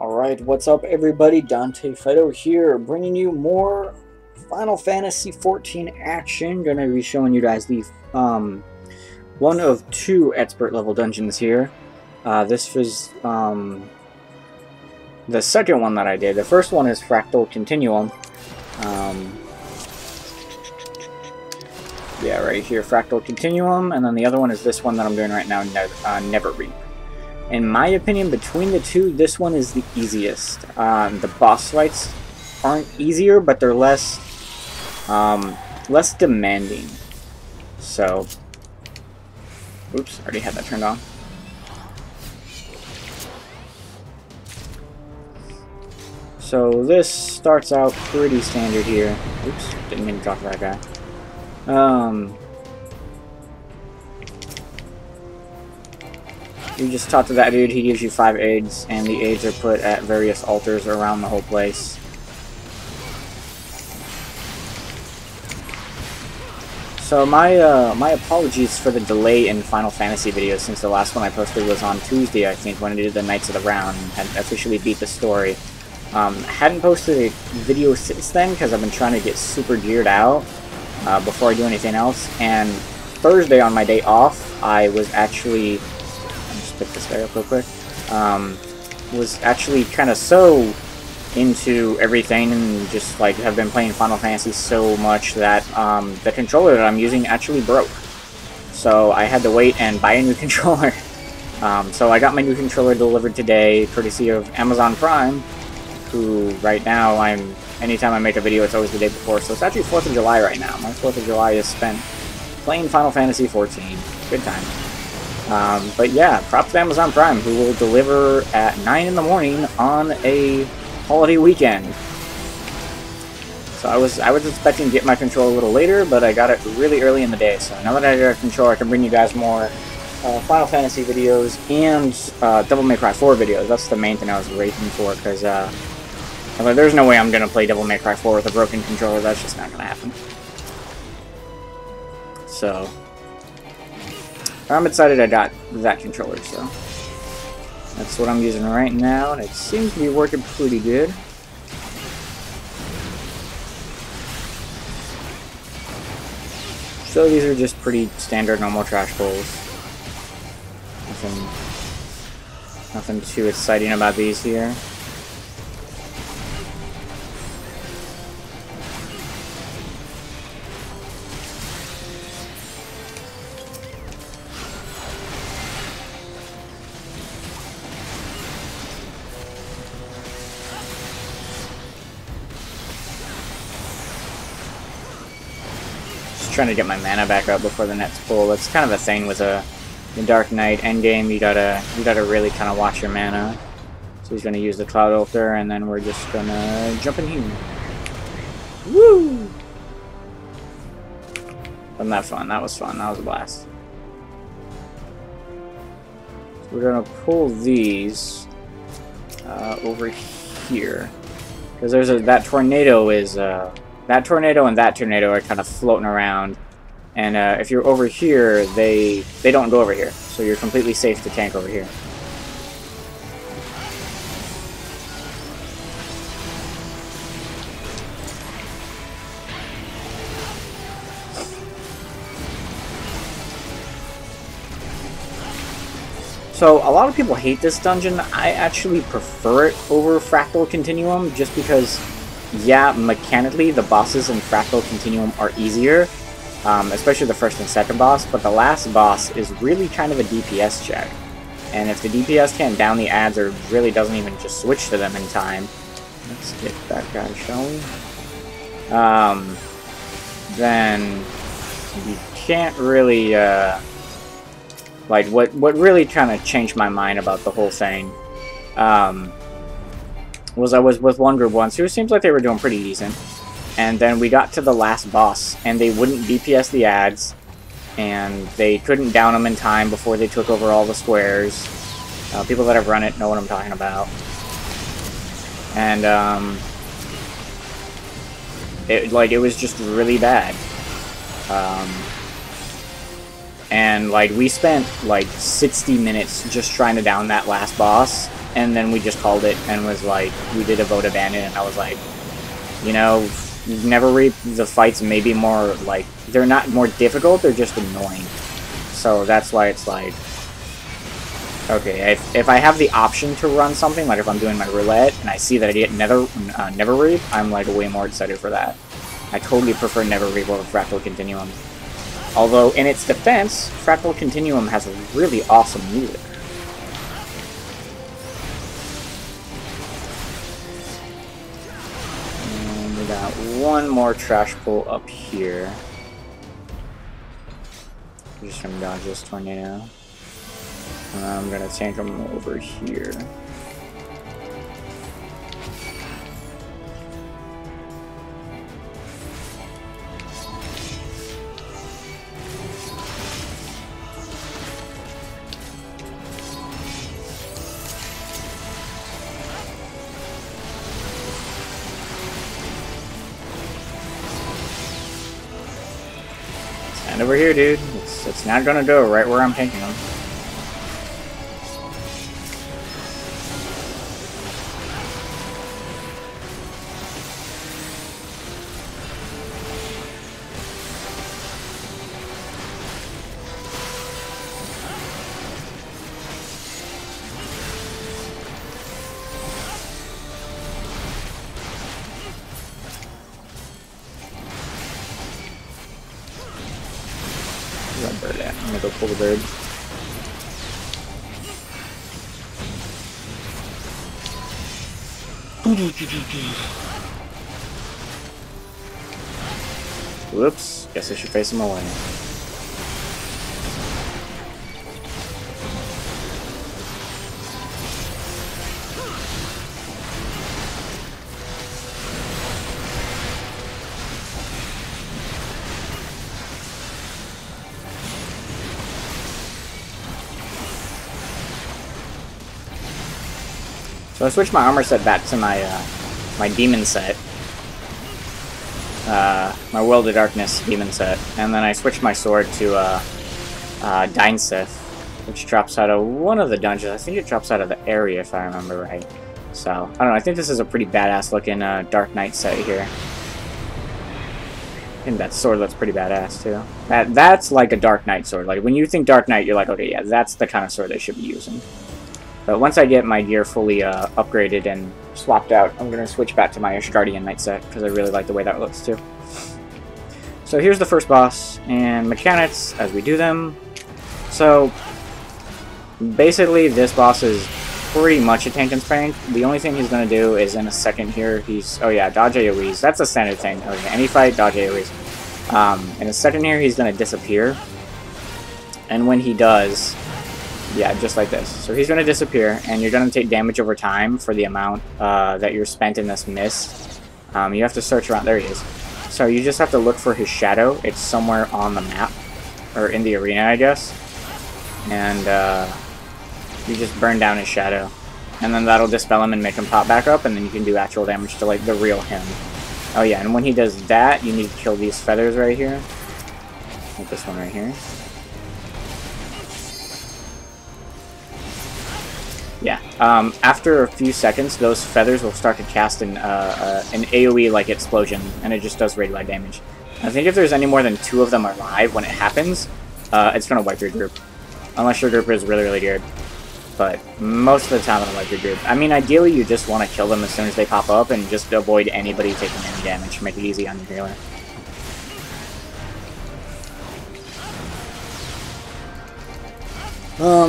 Alright, what's up everybody? Dante Fido here, bringing you more Final Fantasy XIV action. Gonna be showing you guys the one of two expert level dungeons here. This was the second one that I did. The first one is Fractal Continuum. Yeah, right here, Fractal Continuum, and then the other one is this one that I'm doing right now, Neverreap. In my opinion, between the two, this one is the easiest. The boss fights aren't easier, but they're less demanding. So, oops, already had that turned on. So this starts out pretty standard here. Oops, didn't mean to talk to that guy. You just talk to that dude, he gives you 5 aids, and the aids are put at various altars around the whole place. So my apologies for the delay in Final Fantasy videos, since the last one I posted was on Tuesday, I think, when I did the Knights of the Round and had officially beat the story. Hadn't posted a video since then, because I've been trying to get super geared out before I do anything else, and Thursday on my day off, I was actually... pick this guy up real quick. Was actually kind of so into everything and just like have been playing Final Fantasy so much that the controller that I'm using actually broke. So I had to wait and buy a new controller. So I got my new controller delivered today, courtesy of Amazon Prime, who right now anytime I make a video, it's always the day before. So it's actually 4th of July right now. My 4th of July is spent playing Final Fantasy XIV. Good time. But yeah, props to Amazon Prime, who will deliver at 9 in the morning on a holiday weekend. So I was expecting to get my controller a little later, but I got it really early in the day. So now that I got a controller, I can bring you guys more Final Fantasy videos and Devil May Cry 4 videos. That's the main thing I was waiting for, because there's no way I'm going to play Devil May Cry 4 with a broken controller. That's just not going to happen. So... I'm excited I got that controller, so that's what I'm using right now, and it seems to be working pretty good. So these are just pretty standard normal trash bowls. Nothing too exciting about these here. Trying to get my mana back up before the next pull. That's kind of a thing with the Dark Knight endgame. You gotta really kind of watch your mana. So he's gonna use the Cloud Altar, and then we're just gonna jump in here. Woo! Wasn't that fun? That was fun. That was a blast. So we're gonna pull these over here, because there's that tornado is. That tornado and that tornado are kind of floating around, and if you're over here, they don't go over here, so you're completely safe to tank over here. So a lot of people hate this dungeon. I actually prefer it over Fractal Continuum, just because, yeah, mechanically the bosses in Fractal Continuum are easier, especially the first and second boss, but the last boss is really kind of a DPS check. And if the DPS can't down the adds, or really doesn't even just switch to them in time, let's get that guy, shall we? Then you can't really, like, what really kind of changed my mind about the whole thing, was I was with one group once who seems like they were doing pretty decent, and then we got to the last boss and they wouldn't DPS the adds, and they couldn't down them in time before they took over all the squares. People that have run it know what I'm talking about. And it was just really bad. And like we spent like 60 minutes just trying to down that last boss, and then we just called it and was like, we did a vote abandon, and I was like, you know, Neverreap, the fights may be more, like, they're not more difficult, they're just annoying. So that's why it's like, okay, if I have the option to run something, like if I'm doing my roulette, and I see that I get Neverreap, I'm like way more excited for that. I totally prefer Neverreap over Fractal Continuum. Although, in its defense, Fractal Continuum has really awesome music. And we got one more trash pull up here. Just gonna dodge this tornado. I'm gonna tank him over here. Stand over here, dude. It's not gonna go right where I'm tanking him. Bird at. I'm gonna go pull the bird. Whoops, guess I should face him away. So I switched my armor set back to my my demon set, my World of Darkness demon set, and then I switched my sword to Dainsith, which drops out of one of the dungeons. I think it drops out of the area if I remember right. So I don't know. I think this is a pretty badass looking Dark Knight set here. I think that sword looks pretty badass too. That's like a Dark Knight sword. Like when you think Dark Knight, you're like, okay, yeah, that's the kind of sword they should be using. But once I get my gear fully upgraded and swapped out, I'm going to switch back to my Asgardian Knight set, because I really like the way that looks too. So here's the first boss, and mechanics as we do them. So, basically this boss is pretty much a tank and spank. The only thing he's going to do is in a second here, oh yeah, dodge AoEs. That's a standard thing. Okay, any fight, dodge AoEs. In a second here, he's going to disappear. And when he does... yeah, just like this. So he's going to disappear, and you're going to take damage over time for the amount that you're spent in this mist. You have to search around. There he is. So you just have to look for his shadow. It's somewhere on the map, or in the arena, I guess. And you just burn down his shadow. And then that'll dispel him and make him pop back up, and then you can do actual damage to, like, the real him. Oh yeah, and when he does that, you need to kill these feathers right here. Like this one right here. Yeah, after a few seconds, those feathers will start to cast an AoE-like explosion, and it just does radiant damage. I think if there's any more than 2 of them alive when it happens, it's going to wipe your group. Unless your group is really, really good. But most of the time it'll wipe your group. I mean, ideally you just want to kill them as soon as they pop up, and just avoid anybody taking any damage. Make it easy on your healer.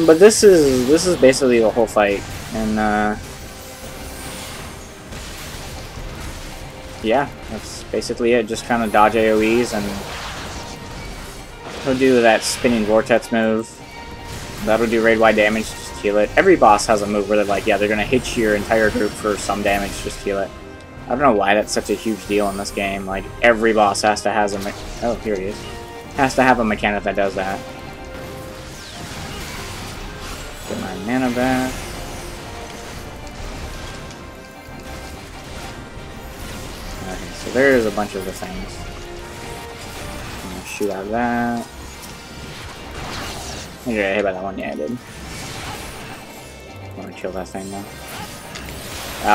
But this is basically the whole fight, and yeah, that's basically it. Just kind of dodge AoEs, and he'll do that spinning vortex move. That'll do raid-wide damage. Just heal it. Every boss has a move where they're like, yeah, they're gonna hit your entire group for some damage. Just heal it. I don't know why that's such a huge deal in this game. Like every boss has to have oh, here he is. Has to have a mechanic that does that. Get my mana back. Okay, so there's a bunch of the things. I'm gonna shoot out that. I did I hit by that one? Yeah, I did. I'm gonna gonna kill that thing though.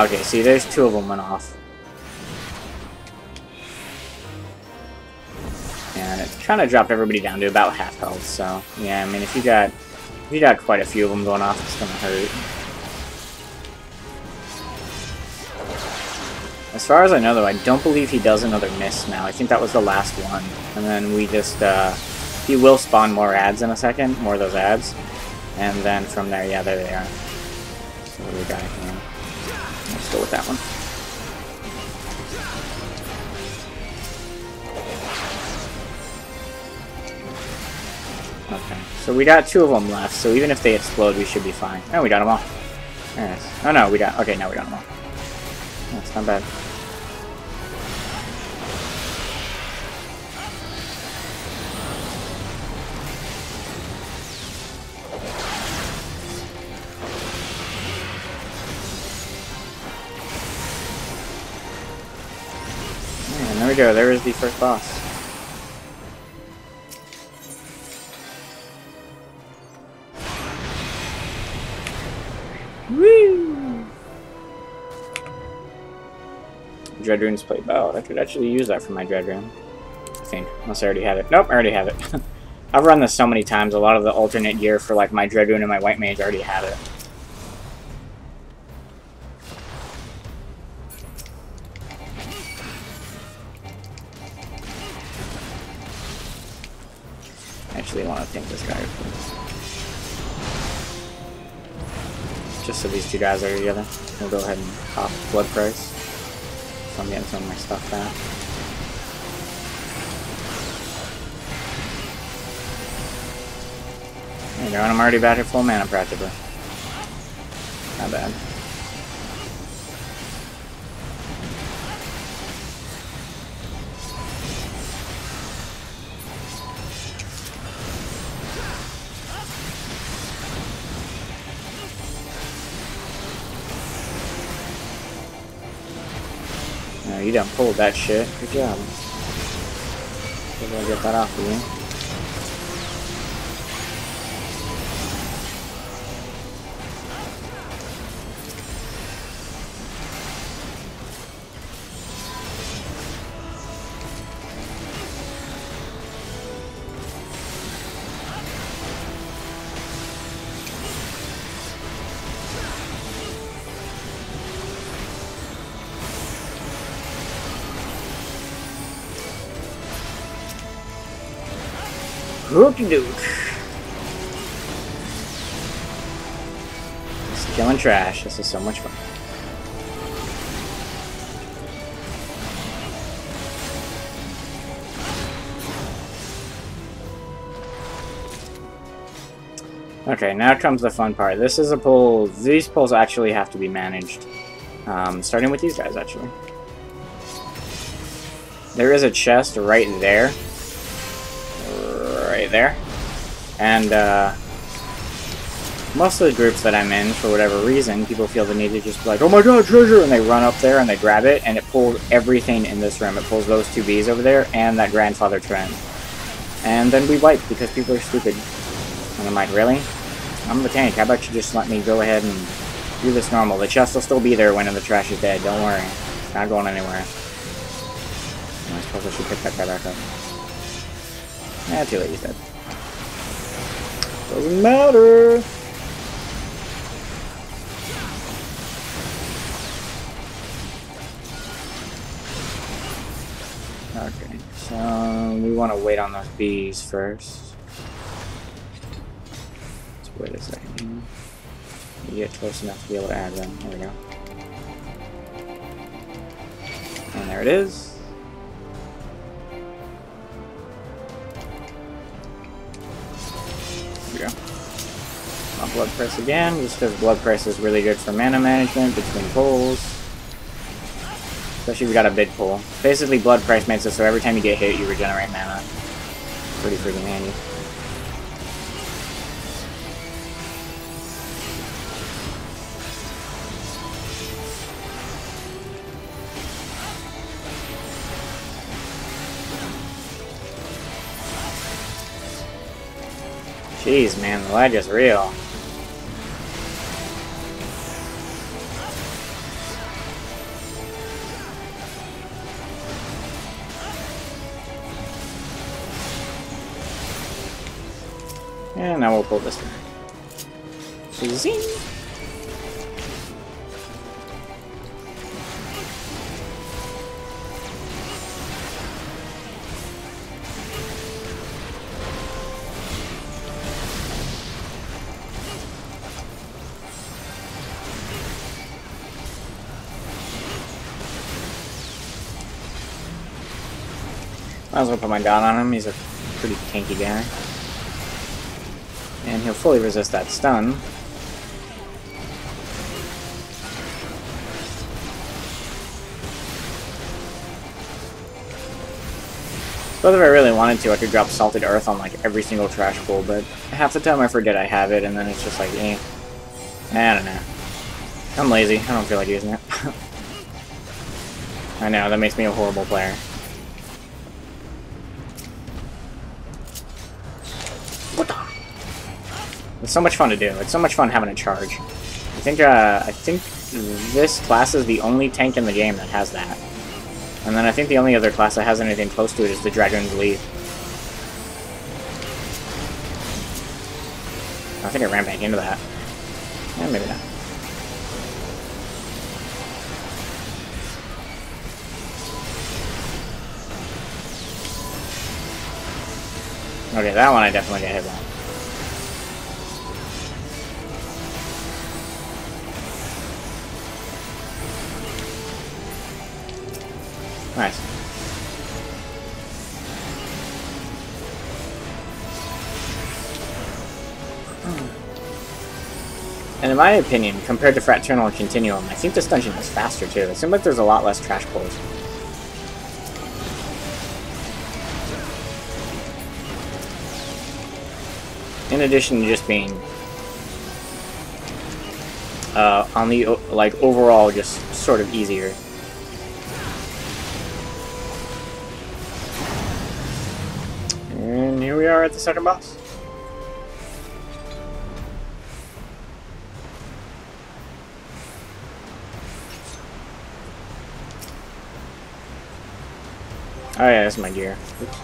Okay, see, there's 2 of them went off. And it kind of dropped everybody down to about half health, so yeah, I mean, if you got quite a few of them going off, it's gonna hurt. As far as I know, though, I don't believe he does another miss now. I think that was the last one. And then we just, he will spawn more ads in a second, more of those ads. And then from there, yeah, there they are. So what do we got here? Let's go with that one. Okay, so we got 2 of them left, so even if they explode, we should be fine. Oh, we got them all. There it is. Oh no, we got, okay, now we got them all. That's not bad. And there we go, there is the first boss. Woo! Dread Rune's played well. I could actually use that for my Dread Rune. I think. Unless I already have it. Nope, I already have it. I've run this so many times, a lot of the alternate gear for like my Dread Rune and my White Mage already have it. Actually, I want to thank this guy first. Just so these 2 guys are together. We'll go ahead and pop Blood Price. So I'm getting some of my stuff back. There you go, and I'm already back at full mana practically. Not bad. No, you done pulled that shit. Good job. Maybe I'll get that off of you. Okey doke. Just killing trash. This is so much fun. Okay, now comes the fun part. This is a pull. These pulls actually have to be managed. Starting with these guys, actually. There is a chest right there. Right there. And most of the groups that I'm in, for whatever reason, people feel the need to just be like, oh my god, treasure! And they run up there and they grab it, and it pulls everything in this room. It pulls those 2 bees over there and that grandfather trend. And then we wipe because people are stupid. And I'm like, really? I'm the tank. How about you just let me go ahead and do this normal? The chest will still be there when the trash is dead. Don't worry. It's not going anywhere. I suppose I should pick that guy back up. Yeah, too late, he's dead. Doesn't matter! Okay, so we want to wait on those bees first. Let's wait a second. You get close enough to be able to add them. There we go. And there it is. Blood Press again, just because Blood Press is really good for mana management between pulls. Especially if you got a big pull. Basically, Blood Price makes it so every time you get hit, you regenerate mana. Pretty freaking handy. Jeez, man, the lag is real. And now we'll pull this one. Zing! Might as well put my dot on him. He's a pretty tanky guy. And he'll fully resist that stun. But if I really wanted to, I could drop Salted Earth on like every single trash pool, but half the time I forget I have it, and then it's just like, eh. I don't know. I'm lazy. I don't feel like using it. I know, that makes me a horrible player. It's so much fun to do. It's so much fun having a charge. I think this class is the only tank in the game that has that. And then I think the only other class that has anything close to it is the Dragon's Lead. I think I ran back into that. Yeah, maybe not. Okay, that one I definitely got hit by. Nice. And in my opinion, compared to Fraternal and Continuum, I think this dungeon is faster too. It seems like there's a lot less trash pulls. In addition to just being on the like overall just sort of easier. And here we are at the second boss. Oh yeah, that's my gear. Oops.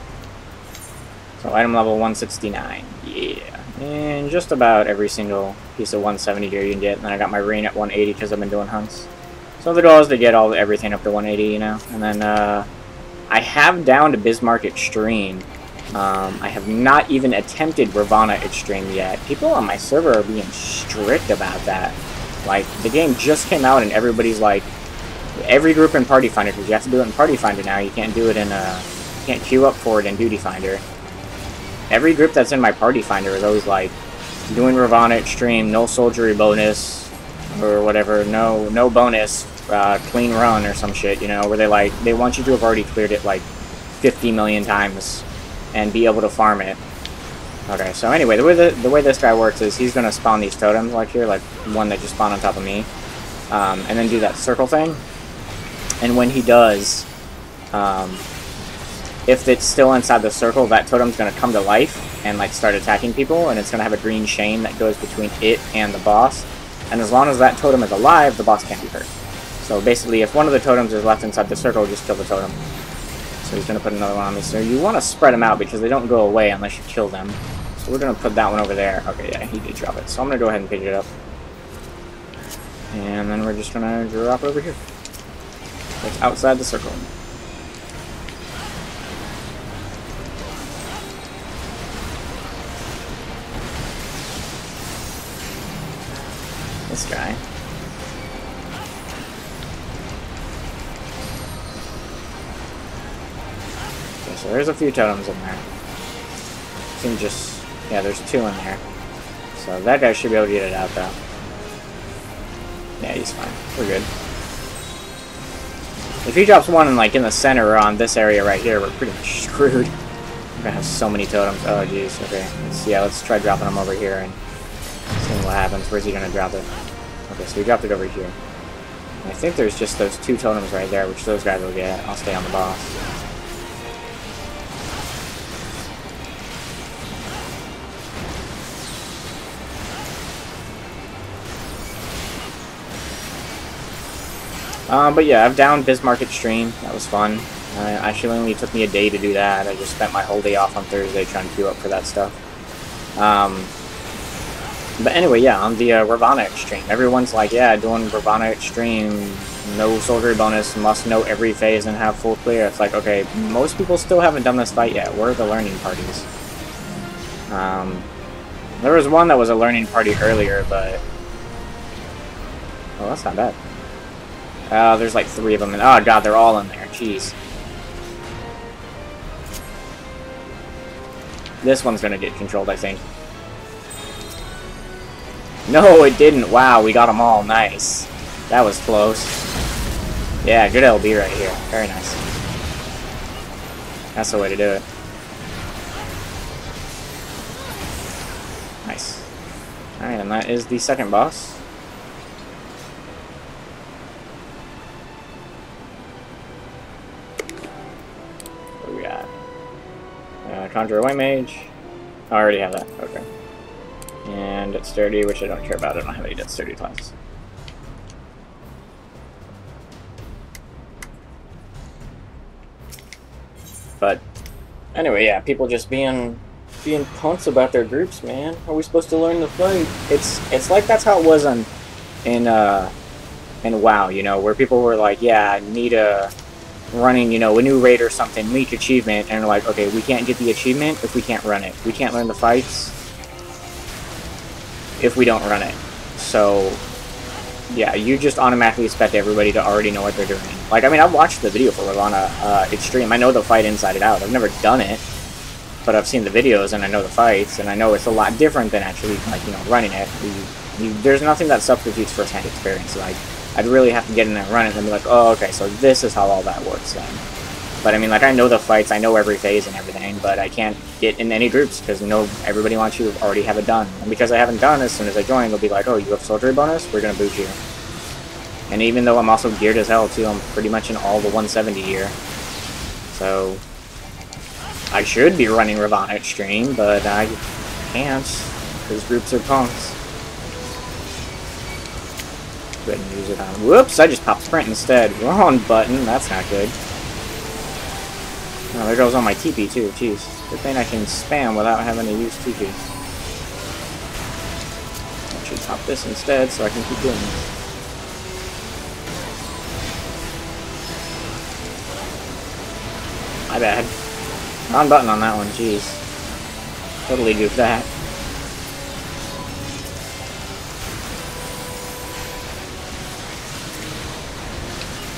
So item level 169. Yeah. And just about every single piece of 170 gear you can get. And then I got my rain at 180 because I've been doing hunts. So the goal is to get everything up to 180, you know. And then I have down to Bismarck Extreme. I have not even attempted Ravana Extreme yet. People on my server are being strict about that. Like, the game just came out and everybody's like, every group in Party Finder, because you have to do it in Party Finder now, you can't do it in, you can't queue up for it in Duty Finder. Every group that's in my Party Finder is always like, doing Ravana Extreme, no soldiery bonus, or whatever, no bonus, clean run or some shit, you know, where they want you to have already cleared it like 50 million times and be able to farm it. Okay, so anyway, the way this guy works is he's gonna spawn these totems like here, like one that just spawned on top of me, and then do that circle thing. And when he does, if it's still inside the circle, that totem's gonna come to life and like start attacking people, and it's gonna have a green chain that goes between it and the boss. And as long as that totem is alive, the boss can't be hurt. So basically, if one of the totems is left inside the circle, just kill the totem. So he's going to put another one on me. So you want to spread them out because they don't go away unless you kill them. So we're going to put that one over there. Okay, yeah, he did drop it. So I'm going to go ahead and pick it up. And then we're just going to drop it over here. It's outside the circle. This guy. So there's a few totems in there. Seem just, yeah, there's 2 in there. So that guy should be able to get it out though. Yeah, he's fine. We're good. If he drops one in like in the center or on this area right here, we're pretty much screwed. We're gonna have so many totems. Oh jeez. Okay. Let's try dropping them over here and seeing what happens. Where's he gonna drop it? Okay, so he dropped it over here. And I think there's just those 2 totems right there, which those guys will get. I'll stay on the boss. But yeah, I've downed Bismarck Extreme. That was fun. Actually only took me a day to do that. I just spent my whole day off on Thursday trying to queue up for that stuff. But anyway, yeah, on the Ravana Extreme, everyone's like, yeah, doing Ravana Extreme, no soldiery bonus, must know every phase and have full clear. It's like, okay, most people still haven't done this fight yet. Where are the learning parties? There was one that was a learning party earlier, but... Oh, that's not bad. There's like 3 of them. Oh, God, they're all in there. Jeez. This one's gonna get controlled, I think. No, it didn't. Wow, we got them all. Nice. That was close. Yeah, good LB right here. Very nice. That's the way to do it. Nice. Alright, and that is the second boss. What do we got? Conjure a White Mage. Oh, I already have that. Okay. And it's sturdy, which I don't care about. I don't have any dead sturdy classes. But anyway, yeah, people just being punks about their groups, man. How are we supposed to learn the fight? It's like that's how it was in WoW, you know, where people were like, yeah, need a running, you know, a new raid or something, leak achievement, and they're like, okay, we can't get the achievement if we can't run it. We can't learn the fights if we don't run it. So yeah, you just automatically expect everybody to already know what they're doing. Like, I mean, I've watched the video for Ravana Extreme. I know the fight inside and out. I've never done it, but I've seen the videos and I know the fights, and I know it's a lot different than actually, like, you know, running it. There's nothing that substitutes first-hand experience. Like, I'd really have to get in there and run it and be like, oh, okay, so this is how all that works then. But I mean, like, I know the fights, I know every phase and everything, but I can't get in any groups because, you know, everybody wants you to already have it done. And because I haven't done, as soon as I join, they'll be like, oh, you have soldiery bonus? We're gonna boot you. And even though I'm also geared as hell, too, I'm pretty much in all the 170 gear. So I should be running Ravana Extreme, but I can't, because groups are punks. Go ahead and use it on. Whoops, I just popped sprint instead. Wrong button, that's not good. Oh, there goes on my TP too, jeez. Good thing I can spam without having to use TP. I should pop this instead so I can keep doing this. My bad. Wrong button on that one, jeez. Totally goofed that.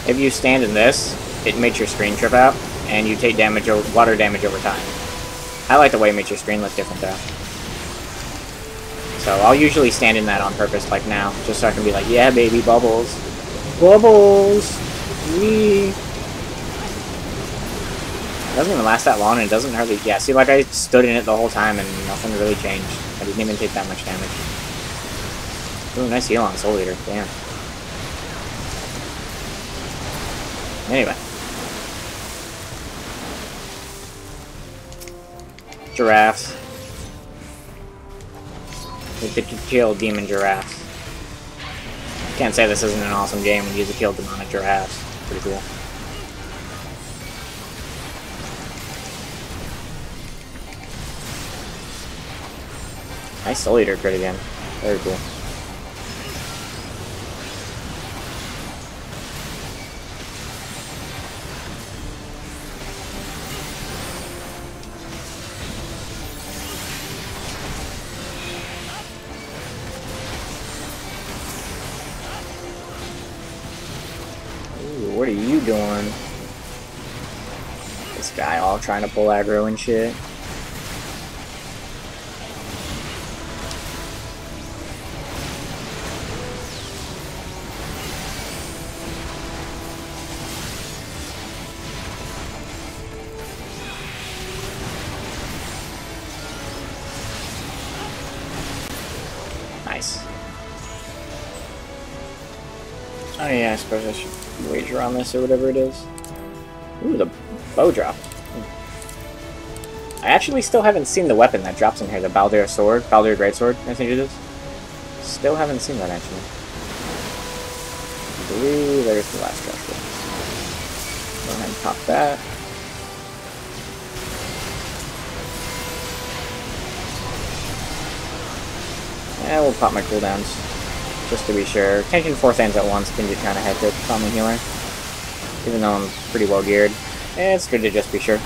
If you stand in this, it makes your screen trip out, and you take damage, water damage over time. I like the way it makes your screen look different, though. So I'll usually stand in that on purpose, like now, just so I can be like, yeah, baby, bubbles. Bubbles! Wee! It doesn't even last that long, and it doesn't hardly... Yeah, see, like, I stood in it the whole time, and nothing really changed. I didn't even take that much damage. Ooh, nice heal on Soul Eater. Damn. Anyway. Giraffes. We could kill demon giraffes. Can't say this isn't an awesome game when you use a kill demonic giraffes. Pretty cool. Nice Soul Eater crit again. Very cool. What are you doing? This guy all trying to pull aggro and shit. Nice. Oh yeah, I suppose I should wager on this or whatever it is. Ooh, the bow drop. I actually still haven't seen the weapon that drops in here, the Baldur sword, Baldur Greatsword, I think it is. Still haven't seen that actually. I believe there's the last drop. Go ahead and pop that. We'll pop my cooldowns, just to be sure. Tanking 4 things at once can get kind of hectic on the healer, even though I'm pretty well geared. It's good to just be sure.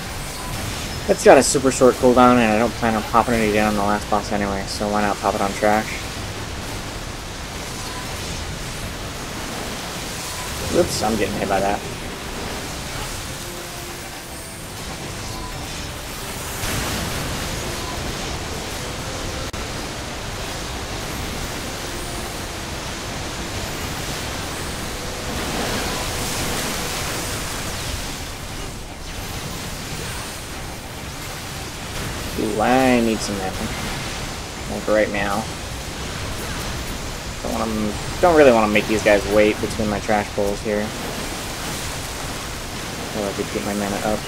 It's got a super short cooldown, and I don't plan on popping it again on the last boss anyway, so why not pop it on trash? Oops, I'm getting hit by that. Ooh, I need some mana. Like right now. Don't really want to make these guys wait between my trash pulls here. So I could get my mana up.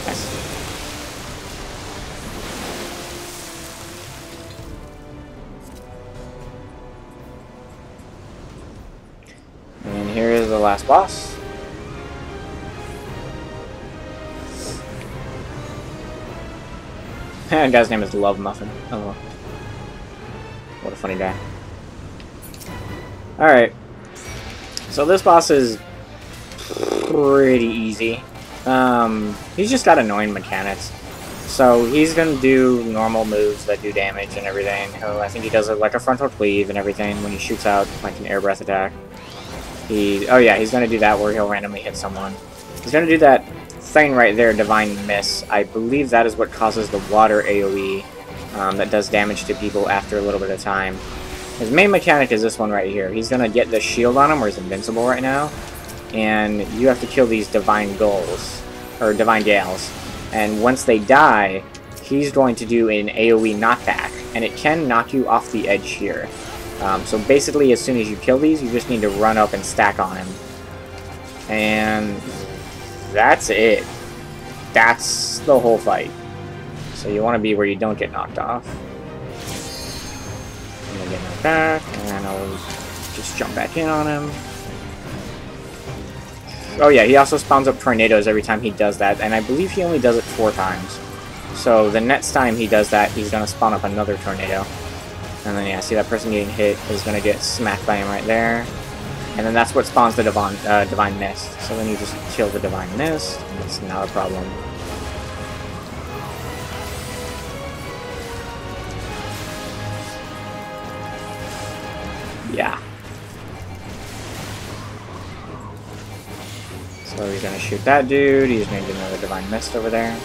Nice. And here is the last boss. That guy's name is Love Muffin. Oh, what a funny guy. Alright. So this boss is pretty easy. He's just got annoying mechanics. So he's gonna do normal moves that do damage and everything. I think he does it like a frontal cleave and everything when he shoots out like an air breath attack. Oh yeah, he's gonna do that where he'll randomly hit someone. He's gonna do that thing right there, Divine Miss. I believe that is what causes the water AoE that does damage to people after a little bit of time. His main mechanic is this one right here. He's gonna get the shield on him where he's invincible right now, and you have to kill these Divine Gulls, or Divine Gales. And once they die, he's going to do an AoE knockback, and it can knock you off the edge here. So basically, as soon as you kill these, you just need to run up and stack on him. And that's it. That's the whole fight. So you want to be where you don't get knocked off. I'm gonna get knocked back, and I'll just jump back in on him. Oh yeah, he also spawns up tornadoes every time he does that, and I believe he only does it 4 times. So the next time he does that, he's gonna spawn up another tornado. And then yeah, see that person getting hit is gonna get smacked by him right there. And then that's what spawns the Divine Mist. So then you just kill the Divine Mist, and it's not a problem. Yeah. So he's gonna shoot that dude, he's gonna get another Divine Mist over there.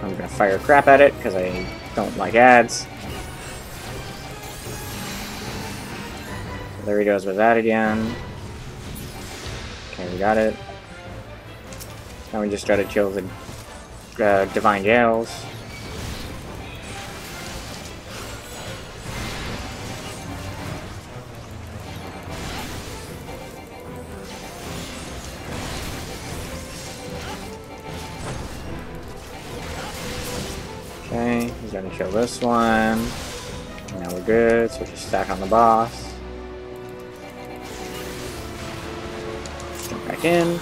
I'm gonna fire crap at it, because I don't like ads. There he goes with that again. Okay, we got it. Now we just gotta kill the Divine Gales. Okay, he's gonna kill this one. Now we're good, so just stack on the boss. Jump back in.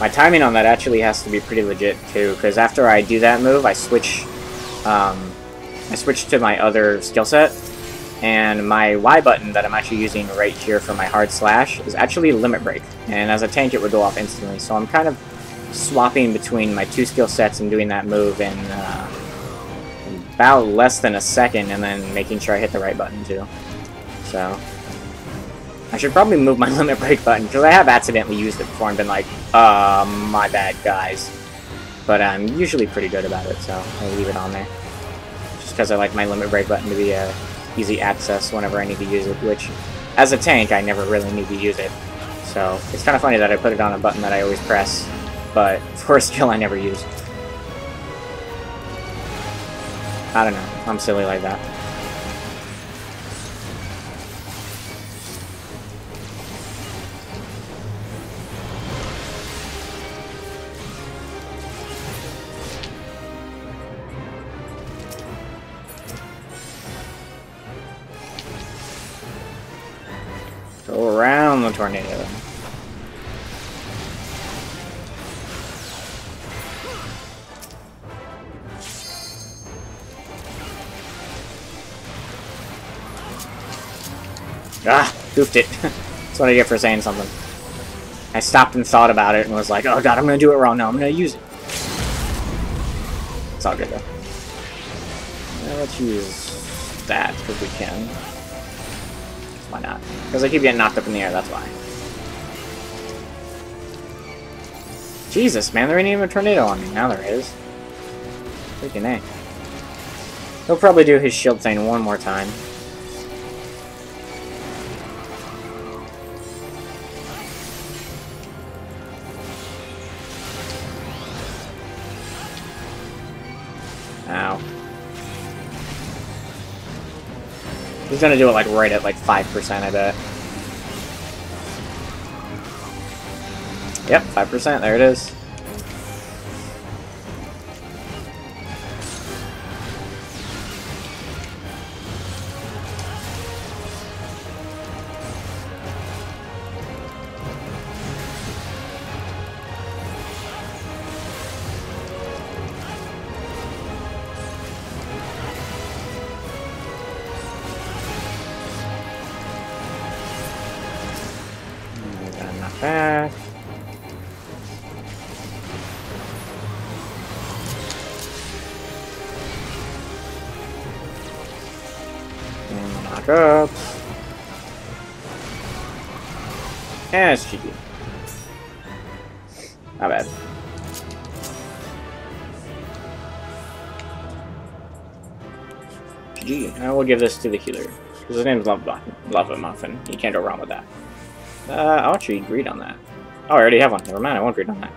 My timing on that actually has to be pretty legit too, because after I do that move, I switch to my other skill set, and my Y button that I'm actually using right here for my hard slash is actually Limit Break, and as a tank it would go off instantly, so I'm kind of swapping between my 2 skill sets and doing that move in about less than a second, and then making sure I hit the right button too. So I should probably move my Limit Break button, because I have accidentally used it before and been like, my bad guys. But I'm usually pretty good about it, so I leave it on there. Just because I like my Limit Break button to be easy access whenever I need to use it, which as a tank I never really need to use it. So it's kind of funny that I put it on a button that I always press, but for a skill I never use. I don't know, I'm silly like that. the tornado. Ah, goofed it. That's what I get for saying something. I stopped and thought about it and was like, oh god, I'm gonna do it wrong now. I'm gonna use it. It's all good though. Let's use that because we can. Why not? Because I keep getting knocked up in the air, that's why. Jesus, man, there ain't even a tornado on me. Now there is. Freaking A. He'll probably do his shield thing one more time. Ow. He's gonna do it like right at like 5%, I bet. Yep, 5%, there it is. Back. And knock up. And it's GG. Not bad. GG. I will give this to the healer. Because his name's Lava Muffin. You can't go wrong with that. I'll actually greed on that. Oh, I already have one. Never mind, I won't greed on that.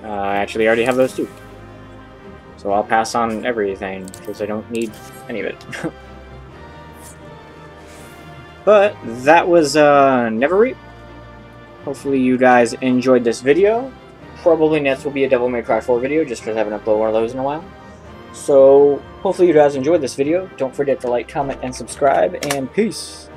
I actually already have those too. So I'll pass on everything, because I don't need any of it. But, that was Neverreap. Hopefully you guys enjoyed this video. Probably next will be a Devil May Cry 4 video, just because I haven't uploaded one of those in a while. So, hopefully you guys enjoyed this video. Don't forget to like, comment, and subscribe, and peace!